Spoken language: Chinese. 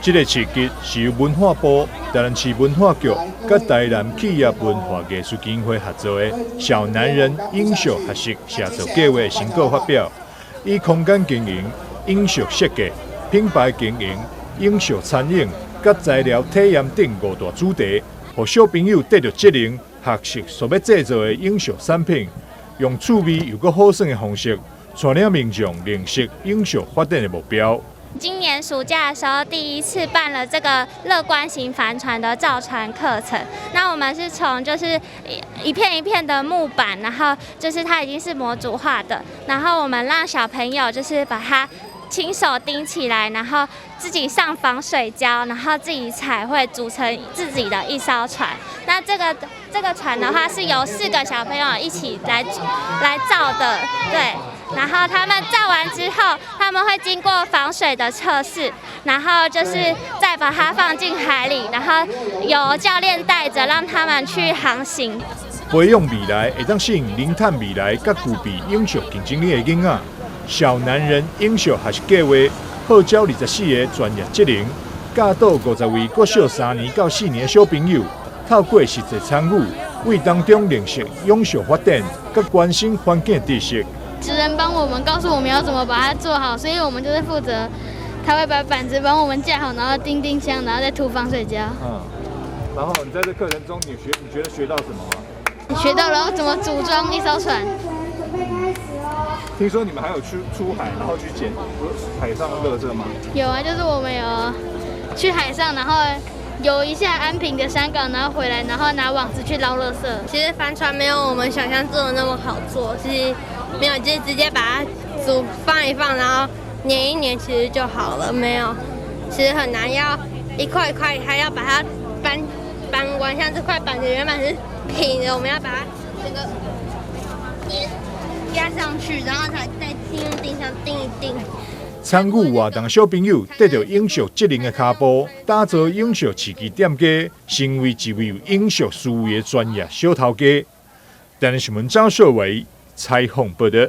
这个市集是由文化部、台南市文化局甲台南企业文化艺术基金会合作的“小男人影剧学习写作计划”成果发表，以空间经营、影剧设计、品牌经营、影剧参演、甲材料体验等5大主题，让小朋友得到职能学习所要制作的影剧产品，用趣味又阁好耍的方式，带领民众认识影剧发展的目标。今年暑假的时候，第一次办了这个乐观型帆船的造船课程。那我们是从就是一片一片的木板，然后就是它已经是模组化的，然后我们让小朋友就是把它亲手钉起来，然后自己上防水胶，然后自己彩绘组成自己的一艘船。那这个船的话是由4个小朋友一起来造的，对。然后他们造完之后，他们会经过防水的测试，然后就是再把它放进海里，然后由教练带着让他们去航行。培养未来会当吸引零碳未来甲具备影剧竞争力的囡仔。小男人影剧学习计划号召24个专业职能，教导50位国小3年到4年的小朋友，透过实际参与，为当中认识影剧发展，甲关心环境知识。职人帮我们告诉我们要怎么把它做好，所以我们就是负责，他会把板子帮我们架好，然后钉箱，然后再涂防水胶。然后你在这课程中，你觉得学到什么吗？学到了怎么组装一艘船。听说你们还有出海，然后去捡海上的垃圾吗？有啊，就是我们有去海上，然后游一下安平的山港，然后回来，然后拿网子去捞垃圾。其实帆船没有我们想象中的那么好做，其实没有，就是直接把它放一放，然后粘一粘，其实就好了。没有，其实很难，要一块一块，还要把它搬完。像这块板子原本是平的，我们要把它整个压上去，然后才再钉上钉一钉。参与活动小朋友得到影剧职能的脚步，打造影剧市集店家，成为一位有影剧思维的专业小头家。但是新闻张硕伟采访报道。